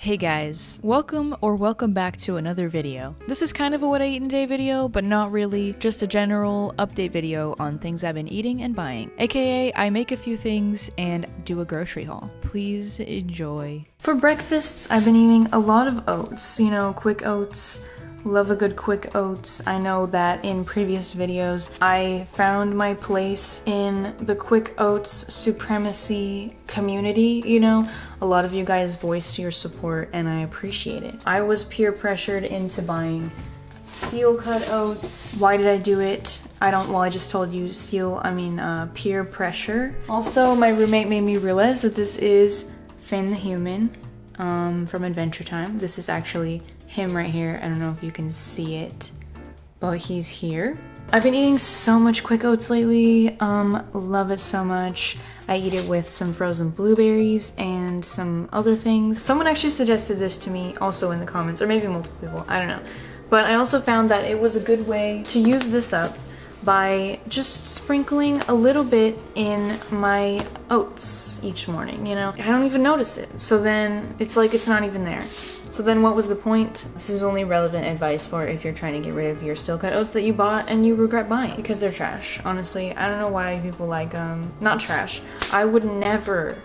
Hey guys, welcome back to another video. This is kind of a what I eat in a day video, but not really, just a general update video on things I've been eating and buying. AKA, I make a few things and do a grocery haul. Please enjoy. For breakfasts, I've been eating a lot of oats, quick oats. Love a good quick oats. I know that in previous videos, I found my place in the quick oats supremacy community, A lot of you guys voiced your support and I appreciate it. I was peer pressured into buying steel cut oats. Why did I do it? I just told you peer pressure. Also, my roommate made me realize that this is Finn the Human from Adventure Time. This is actually him right here. I don't know if you can see it, but he's here. I've been eating so much quick oats lately. Love it so much. I eat it with some frozen blueberries and some other things. Someone actually suggested this to me also in the comments, or maybe multiple people, I don't know. But I also found that it was a good way to use this up by just sprinkling a little bit in my oats each morning, I don't even notice it. So then it's like it's not even there. So then what was the point? This is only relevant advice for if you're trying to get rid of your steel cut oats that you bought and you regret buying because they're trash. Honestly, I don't know why people like not trash. I would never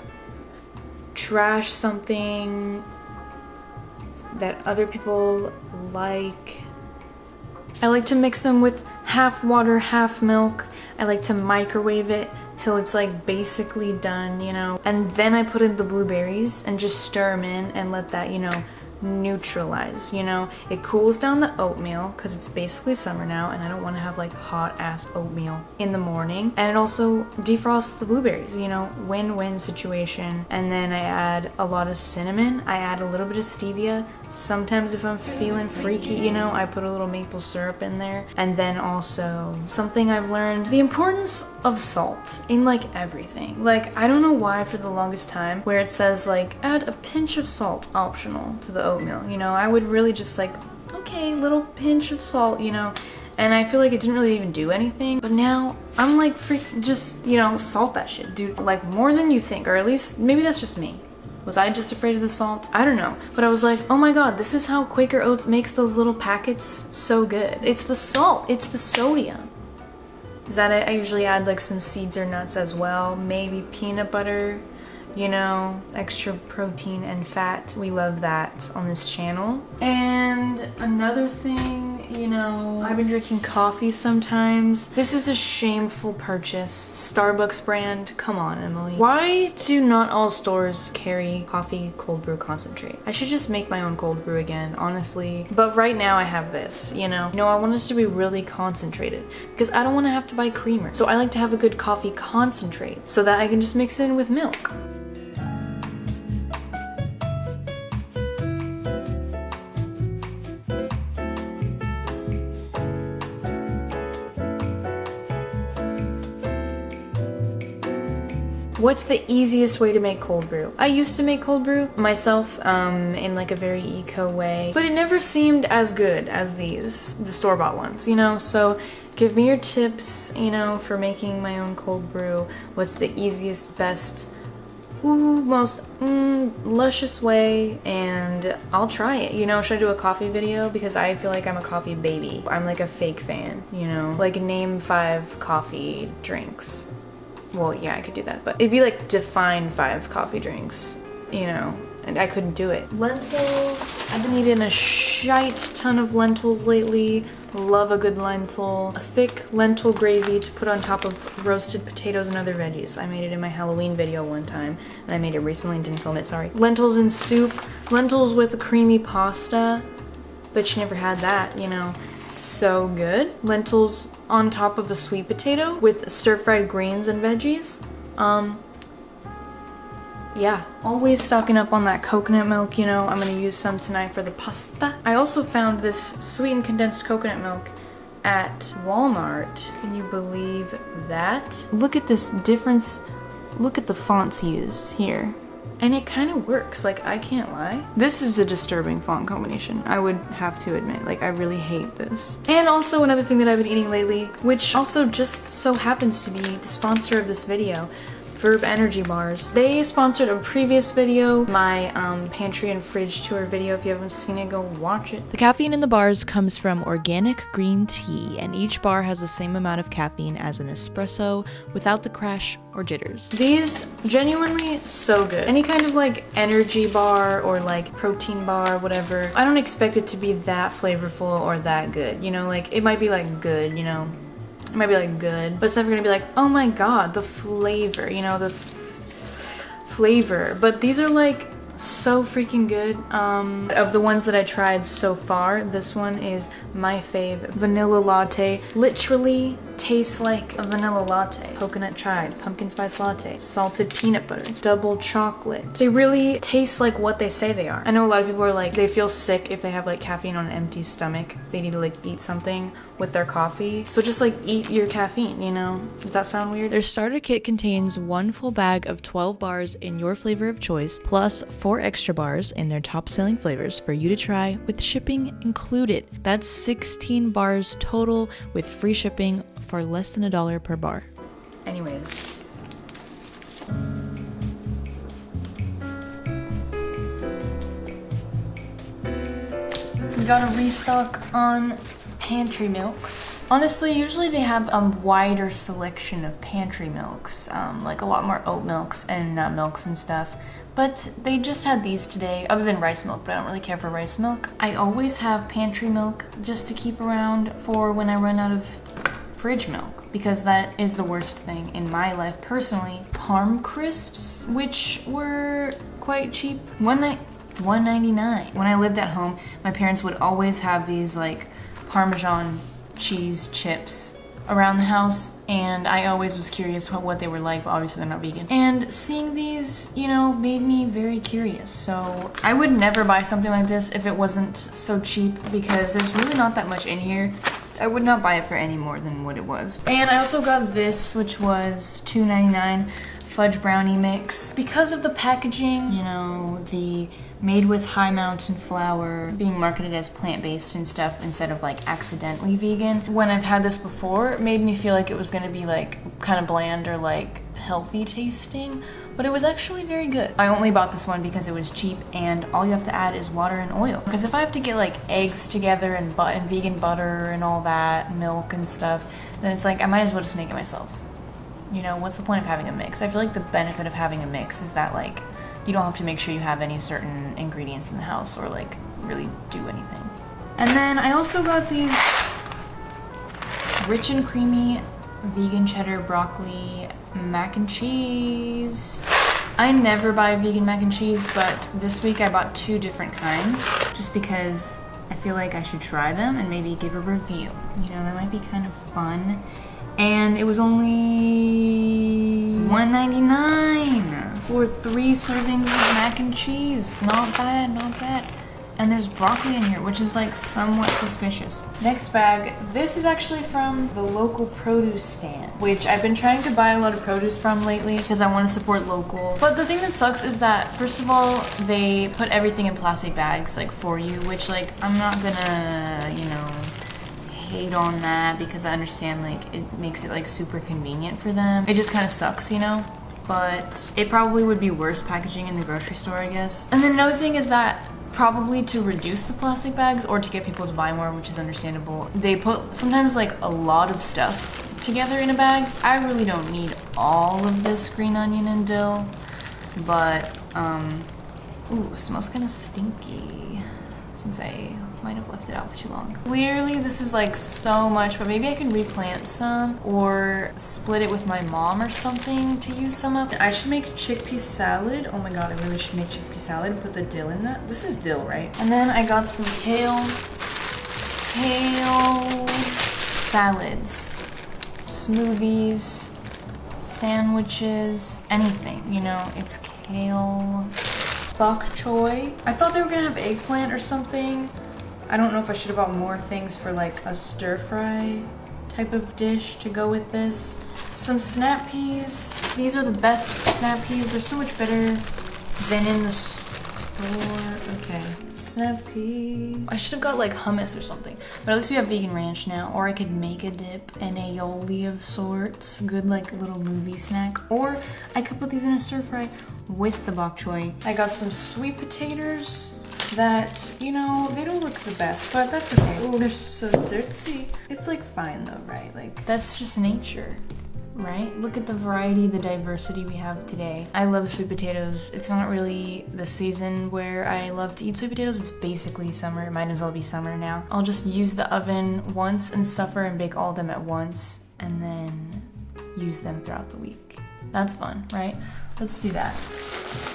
trash something that other people like. I like to mix them with half water, half milk. I like to microwave it till it's like basically done, And then I put in the blueberries and just stir them in and let that, neutralize, It cools down the oatmeal because it's basically summer now and I don't want to have like hot ass oatmeal in the morning. And it also defrosts the blueberries, win-win situation. And then I add a lot of cinnamon. I add a little bit of stevia. Sometimes if I'm feeling freaky, I put a little maple syrup in there. And then also something I've learned, the importance of salt in like everything. Like, I don't know why for the longest time where it says like add a pinch of salt optional to the oatmeal, I would really just like, okay, little pinch of salt, and I feel like it didn't really even do anything. But now I'm like, just, salt that shit, dude, like more than you think, or at least maybe that's just me. Was I just afraid of the salt? I don't know. But I was like, oh my god, this is how Quaker Oats makes those little packets so good. It's the salt, it's the sodium. Is that it? I usually add like some seeds or nuts as well, maybe peanut butter. Extra protein and fat. We love that on this channel. And another thing, I've been drinking coffee sometimes. This is a shameful purchase. Starbucks brand. Come on, Emily. Why do not all stores carry coffee cold brew concentrate? I should just make my own cold brew again, honestly. But right now I have this, I want this to be really concentrated because I don't want to have to buy creamer. So I like to have a good coffee concentrate so that I can just mix it in with milk. What's the easiest way to make cold brew? I used to make cold brew myself in like a very eco way, but it never seemed as good as the store-bought ones, So give me your tips, for making my own cold brew. What's the easiest, best, most luscious way, and I'll try it. Should I do a coffee video? Because I feel like I'm a coffee baby. I'm like a fake fan, Like name 5 coffee drinks. Well, yeah, I could do that, but it'd be like define 5 coffee drinks, and I couldn't do it. Lentils. I've been eating a shite ton of lentils lately. Love a good lentil. A thick lentil gravy to put on top of roasted potatoes and other veggies. I made it in my Halloween video one time, and I made it recently and didn't film it, sorry. Lentils in soup. Lentils with a creamy pasta. Bet you never had that, So good. Lentils on top of a sweet potato with stir-fried greens and veggies. Yeah, always stocking up on that coconut milk, I'm gonna use some tonight for the pasta. I also found this sweetened condensed coconut milk at Walmart. Can you believe that? Look at this difference. Look at the fonts used here. And it kind of works, like, I can't lie. This is a disturbing font combination, I would have to admit. Like, I really hate this. And also another thing that I've been eating lately, which also just so happens to be the sponsor of this video, Verb energy bars. They sponsored a previous video, my pantry and fridge tour video. If you haven't seen it, go watch it. The caffeine in the bars comes from organic green tea, and each bar has the same amount of caffeine as an espresso without the crash or jitters. These genuinely so good. Any kind of like energy bar or like protein bar, whatever. I don't expect it to be that flavorful or that good, you know, like it might be like good, you know. It might be like good, but it's never gonna be like, oh my god, the flavor, you know, the flavor. But these are like so freaking good. Of the ones that I tried so far, this one is my fave. Vanilla latte. Literally tastes like a vanilla latte. Coconut chai, pumpkin spice latte, salted peanut butter, double chocolate. They really taste like what they say they are. I know a lot of people are like, they feel sick if they have like caffeine on an empty stomach. They need to like eat something with their coffee. So just like eat your caffeine, you know? Does that sound weird? Their starter kit contains one full bag of 12 bars in your flavor of choice, plus 4 extra bars in their top selling flavors for you to try with shipping included. That's 16 bars total with free shipping for less than $1 per bar. Anyways. We got a restock on pantry milks. Honestly, usually they have a wider selection of pantry milks, like a lot more oat milks and nut milks and stuff. But they just had these today, other than rice milk, but I don't really care for rice milk. I always have pantry milk just to keep around for when I run out of fridge milk, because that is the worst thing in my life personally. Parm crisps, which were quite cheap. $1.99. When I lived at home, my parents would always have these like Parmesan cheese chips around the house, and I always was curious about what they were like, but obviously they're not vegan. And seeing these, you know, made me very curious. So I would never buy something like this if it wasn't so cheap, because there's really not that much in here. I would not buy it for any more than what it was. And I also got this, which was $2.99 fudge brownie mix. Because of the packaging, you know, the made with high mountain flour, being marketed as plant-based and stuff instead of like accidentally vegan. When I've had this before, it made me feel like it was gonna be like kind of bland or like healthy tasting, but it was actually very good. I only bought this one because it was cheap and all you have to add is water and oil. Because if I have to get like eggs together and vegan butter and all that, milk and stuff, then it's like I might as well just make it myself. You know, what's the point of having a mix? I feel like the benefit of having a mix is that like you don't have to make sure you have any certain ingredients in the house or like really do anything. And then I also got these rich and creamy vegan cheddar broccoli mac and cheese. I never buy vegan mac and cheese, but this week I bought 2 different kinds just because I feel like I should try them and maybe give a review. You know, that might be kind of fun. And it was only $1.99 for 3 servings of mac and cheese. Not bad, not bad. And there's broccoli in here, which is like somewhat suspicious. Next bag, this is actually from the local produce stand, which I've been trying to buy a lot of produce from lately because I want to support local. But the thing that sucks is that, first of all, they put everything in plastic bags like for you, which like I'm not gonna, you know, hate on that because I understand like it makes it like super convenient for them. It just kind of sucks, you know? But it probably would be worse packaging in the grocery store, I guess. And then another thing is that probably to reduce the plastic bags or to get people to buy more, which is understandable, they put sometimes like a lot of stuff together in a bag. I really don't need all of this green onion and dill, but ooh, smells kind of stinky since I might have left it out for too long. Clearly this is like so much, but maybe I can replant some or split it with my mom or something to use some of. I should make chickpea salad. Oh my god, I really should make chickpea salad. Put the dill in that. This is dill, right? And then I got some kale salads, smoothies, sandwiches, anything, you know, it's kale. Bok choy. I thought they were gonna have eggplant or something. I don't know if I should have bought more things for like a stir fry type of dish to go with this. Some snap peas. These are the best snap peas. They're so much better than in the store. Okay. snap peas. I should have got like hummus or something, but at least we have vegan ranch now. Or I could make a dip and aioli of sorts. Good like little movie snack. Or I could put these in a stir fry with the bok choy. I got some sweet potatoes that, you know, they don't look the best, but that's okay. Oh, they're so dirty. It's like fine though, right? Like that's just nature. Right? Look at the variety, the diversity we have today. I love sweet potatoes. It's not really the season where I love to eat sweet potatoes. It's basically summer. It might as well be summer now. I'll just use the oven once and suffer and bake all of them at once and then use them throughout the week. That's fun, right? Let's do that.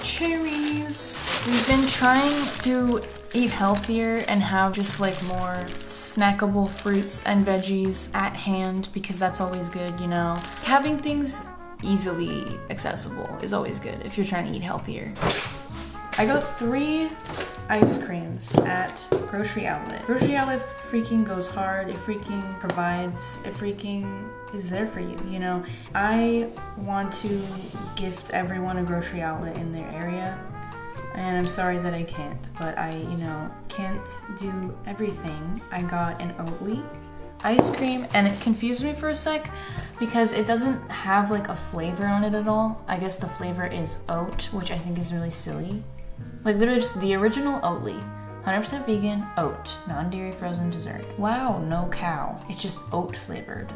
Cherries. We've been trying to eat healthier and have just like more snackable fruits and veggies at hand because that's always good, you know. Having things easily accessible is always good if you're trying to eat healthier. I got 3 ice creams at Grocery Outlet. Grocery Outlet freaking goes hard. It freaking provides. It freaking is there for you, you know. I want to gift everyone a Grocery Outlet in their area. And I'm sorry that I can't, but I, you know, can't do everything. I got an Oatly ice cream and it confused me for a sec because it doesn't have like a flavor on it at all. I guess the flavor is oat, which I think is really silly. Like literally just the original Oatly, 100% vegan, oat, non-dairy frozen dessert. Wow, no cow. It's just oat flavored,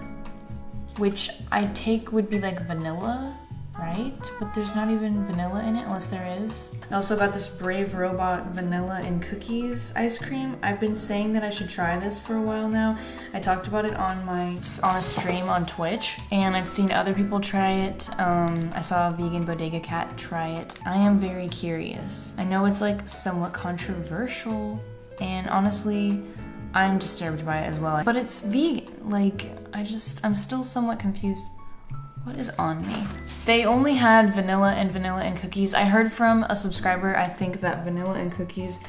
which I take would be like vanilla, right? But there's not even vanilla in it unless there is. I also got this Brave Robot vanilla and cookies ice cream. I've been saying that I should try this for a while now. I talked about it on a stream on Twitch and I've seen other people try it. I saw a vegan bodega cat try it. I am very curious. I know it's like somewhat controversial and honestly I'm disturbed by it as well. But it's vegan. Like I'm still somewhat confused. What is on me? They only had vanilla and cookies. I heard from a subscriber, I think that vanilla and cookies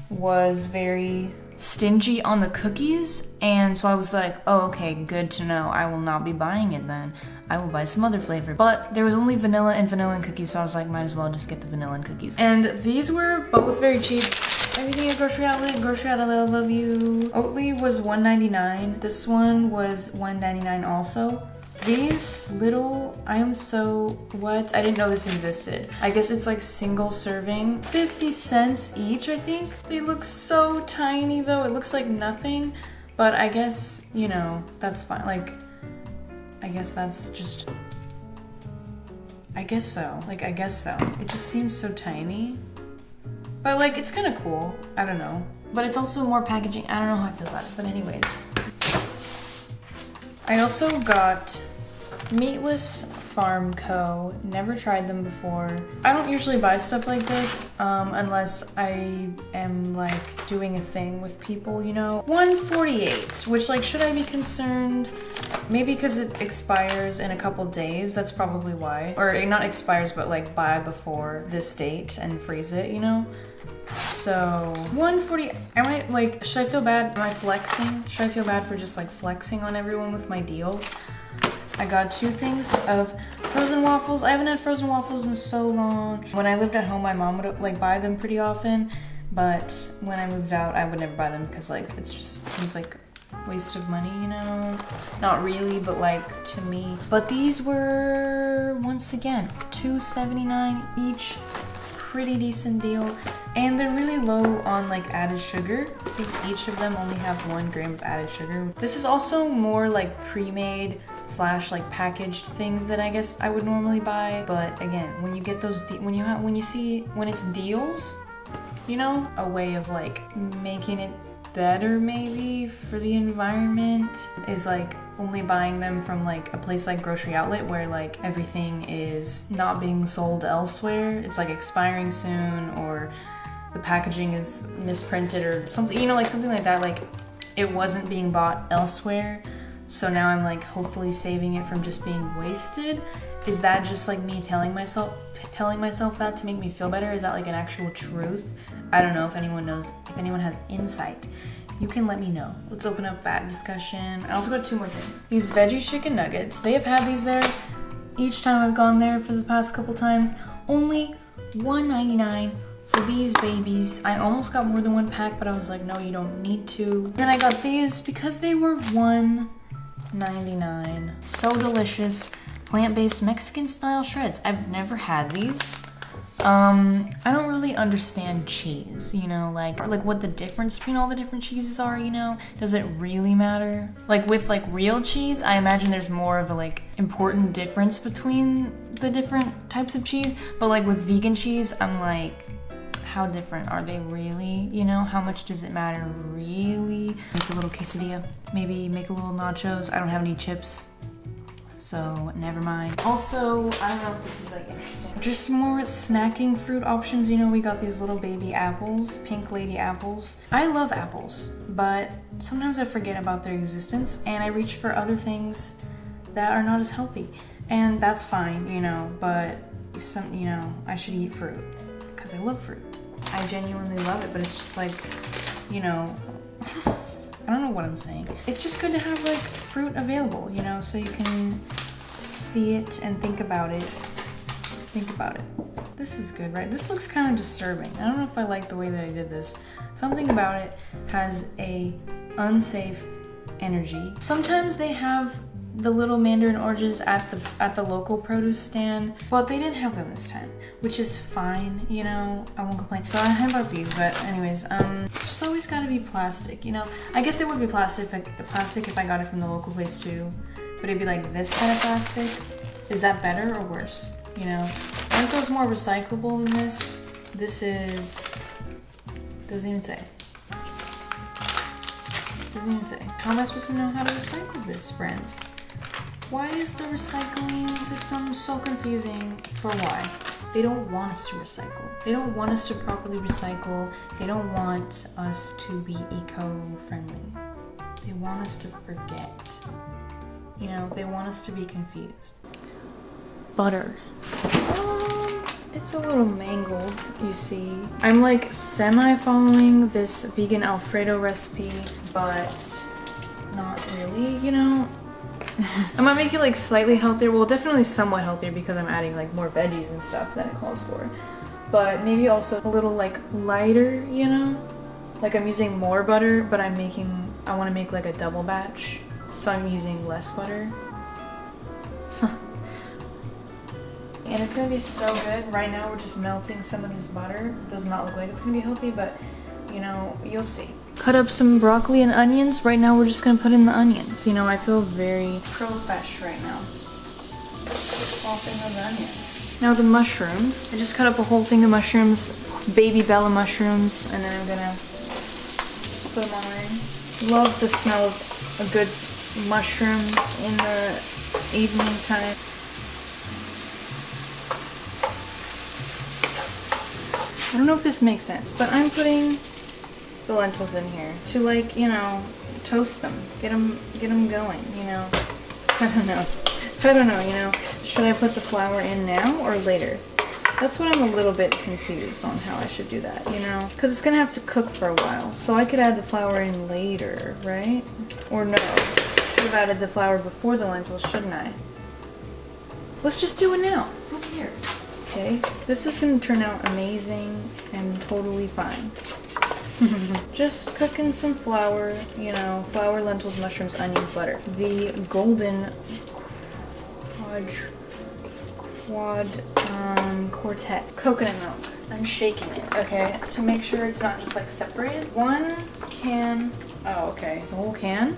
was very stingy on the cookies. And so I was like, oh, okay, good to know. I will not be buying it then. I will buy some other flavor. But there was only vanilla and cookies, so I was like, might as well just get the vanilla and cookies. And these were both very cheap. Everything at Grocery Outlet, I love you. Oatly was $1.99. This one was $1.99 also. These little, I didn't know this existed. I guess it's like single serving, 50 cents each, I think. They look so tiny though, it looks like nothing, but I guess, you know, that's fine. Like, I guess that's just, I guess so. It just seems so tiny, but like, it's kind of cool. I don't know. But it's also more packaging. I don't know how I feel about it, but anyways. I also got Meatless Farm Co. Never tried them before. I don't usually buy stuff like this unless I am like doing a thing with people, you know. $1.48, which like, should I be concerned? Maybe because it expires in a couple days, that's probably why. Or not expires, but like buy before this date and freeze it, you know? So, $1.40, should I feel bad? Am I flexing? Should I feel bad for just like flexing on everyone with my deals? I got 2 things of frozen waffles. I haven't had frozen waffles in so long. When I lived at home, my mom would like buy them pretty often, but when I moved out, I would never buy them because like, it just seems like waste of money, you know? Not really, but like to me. But these were, once again, $2.79 each. Pretty decent deal, and they're really low on like added sugar. I think each of them only have 1 gram of added sugar. This is also more like pre-made / like packaged things that I guess I would normally buy. But again, when you get those, when it's deals, you know, a way of like making it better maybe for the environment is like only buying them from like a place like Grocery Outlet where like everything is not being sold elsewhere. It's like expiring soon, or the packaging is misprinted or something, you know, like something like that. Like it wasn't being bought elsewhere, so now I'm like hopefully saving it from just being wasted. Is that just like me telling myself that to make me feel better? Is that like an actual truth? I don't know. If anyone knows, if anyone has insight, you can let me know. Let's open up that discussion. I also got 2 more things. These veggie chicken nuggets. They have had these there each time I've gone there for the past couple times. Only $1.99 For these babies, I almost got more than one pack, but I was like, no, you don't need to. Then I got these because they were $1.99. So delicious. Plant-based Mexican style shreds. I've never had these. I don't really understand cheese, you know, like what the difference between all the different cheeses are, you know? Does it really matter? Like with like real cheese, I imagine there's more of a like important difference between the different types of cheese, but like with vegan cheese, I'm like, how different are they really? You know, how much does it matter really? Make a little quesadilla, maybe make a little nachos. I don't have any chips, so never mind. Also, I don't know if this is like interesting. Just more snacking fruit options. You know, we got these little baby apples, pink lady apples. I love apples, but sometimes I forget about their existence and I reach for other things that are not as healthy. And that's fine, you know, but you know, I should eat fruit because I love fruit. I genuinely love it, but it's just like, you know, I don't know what I'm saying. It's just good to have like fruit available, you know, so you can see it and think about it. Think about it. This is good, right? This looks kind of disturbing. I don't know if I like the way that I did this. Something about it has a unsafe energy. Sometimes they have the little mandarin oranges at the local produce stand, but they didn't have them this time, which is fine, you know, I won't complain. So I have about these, but anyways, just always gotta be plastic, you know. I guess it would be plastic if I got it from the local place too, but it'd be like this kind of plastic. Is that better or worse? You know, I think it was more recyclable than this. This is, doesn't even say. Doesn't even say. How am I supposed to know how to recycle this, friends? Why is the recycling system so confusing? For why? They don't want us to recycle. They don't want us to properly recycle. They don't want us to be eco-friendly. They want us to forget. You know, they want us to be confused. Butter. It's a little mangled, you see. I'm like semi-following this vegan Alfredo recipe, but not really, you know. I might make it like slightly healthier, well definitely somewhat healthier because I'm adding like more veggies and stuff than it calls for. But maybe also a little like lighter, you know? Like I'm using more butter, but I want to make like a double batch, so I'm using less butter. And it's gonna be so good. Right now we're just melting some of this butter. It does not look like it's gonna be healthy, but you know, you'll see. Cut up some broccoli and onions. Right now we're just gonna put in the onions. You know, I feel very pro-fresh right now. All thing of the onions. Now the mushrooms. I just cut up a whole thing of mushrooms, baby Bella mushrooms, and then I'm gonna put them on in. Love the smell of a good mushroom in the evening time. I don't know if this makes sense, but I'm putting the lentils in here to, like, you know, toast them, get them going, you know. I don't know, you know. Should I put the flour in now or later? That's what I'm a little bit confused on how I should do that, you know, because it's gonna have to cook for a while, so I could add the flour in later, right? Or no, should have added the flour before the lentils, shouldn't I? Let's just do it now. Who cares? Okay, this is gonna turn out amazing and totally fine. Just cooking some flour, you know, flour, lentils, mushrooms, onions, butter. The golden quartet coconut milk. I'm shaking it, okay, to make sure it's not just like separated. 1 can, oh, okay, the whole can?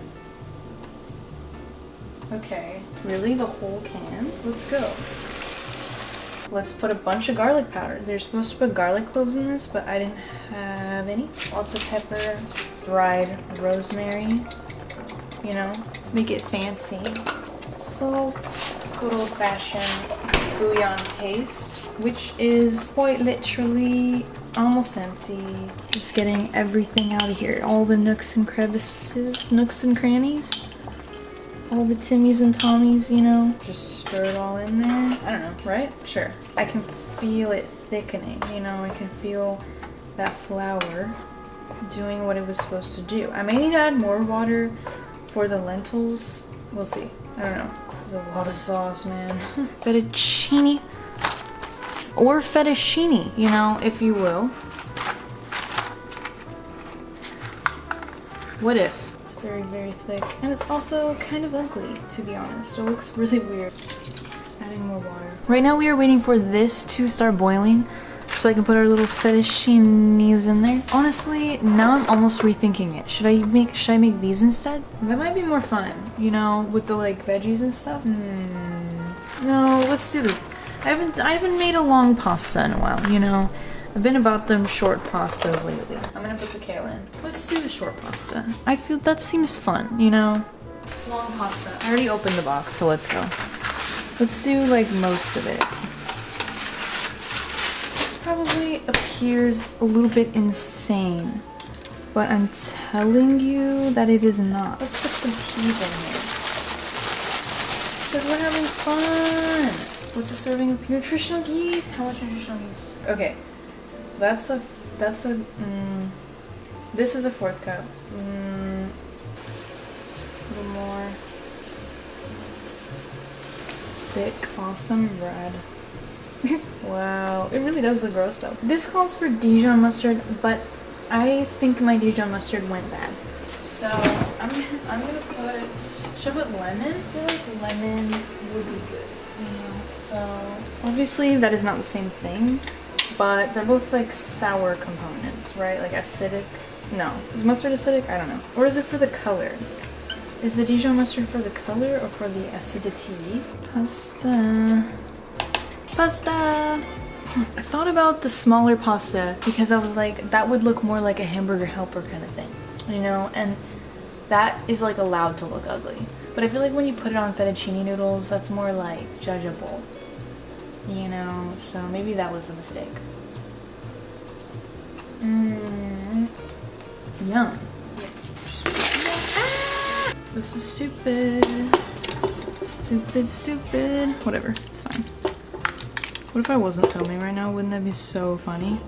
Okay, really, the whole can? Let's go. Let's put a bunch of garlic powder. They're supposed to put garlic cloves in this, but I didn't have any. Lots of pepper, dried rosemary, you know, make it fancy. Salt, good old-fashioned bouillon paste, which is quite literally almost empty. Just getting everything out of here. All the nooks and crevices, nooks and crannies. All the Timmies and Tommies, you know, just stir it all in there. I don't know, right? Sure. I can feel it thickening, you know, I can feel that flour doing what it was supposed to do. I may need to add more water for the lentils. We'll see. I don't know. There's a lot of sauce, man. Fettuccine. or fettuccine, you know, if you will. What if? It's very, very thick. And it's also kind of ugly, to be honest. It looks really weird. Adding more water. Right now we are waiting for this to start boiling so I can put our little fettuccines in there. Honestly, now I'm almost rethinking it. Should I make these instead? That might be more fun, you know, with the like veggies and stuff. No, let's do this. I haven't made a long pasta in a while, you know. I've been about them short pastas lately. I'm gonna put the kale in. Let's do the short pasta. I feel that seems fun, you know. Long pasta. I already opened the box, so let's go. Let's do like most of it. This probably appears a little bit insane, but I'm telling you that it is not. Let's put some peas in here. Because we're having fun. What's a serving of nutritional yeast? How much nutritional yeast? Okay. This is a 4th cup. A little more. Sick, awesome, rad. Wow, it really does look gross though. This calls for Dijon mustard, but I think my Dijon mustard went bad. So I'm gonna put, should I put lemon? I feel like lemon would be good, you know? So obviously that is not the same thing. But they're both like sour components, right? Like acidic. No. Is mustard acidic? I don't know. Or is it for the color? Is the Dijon mustard for the color or for the acidity? Pasta. Pasta! I thought about the smaller pasta because I was like, that would look more like a hamburger helper kind of thing. You know? And that is like allowed to look ugly. But I feel like when you put it on fettuccine noodles, that's more like judgeable. You know, so maybe that was a mistake. Yum. This is stupid. Stupid. Whatever, it's fine. What if I wasn't filming right now? Wouldn't that be so funny?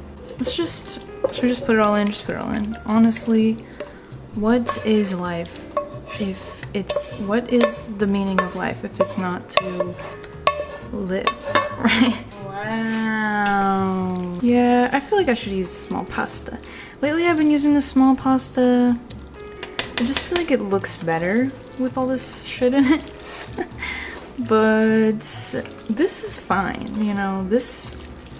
Should we just put it all in? Just put it all in. Honestly, what is life what is the meaning of life if it's not to live, right? Wow. Yeah, I feel like I should use a small pasta. Lately I've been using the small pasta. I just feel like it looks better with all this shit in it. But this is fine, you know.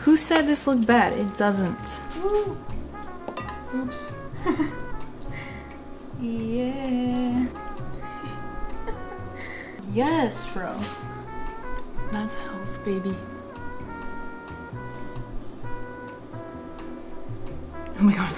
Who said this looked bad? It doesn't. Woo. Oops. Yeah. Yes, bro. That's health, baby. Oh my god.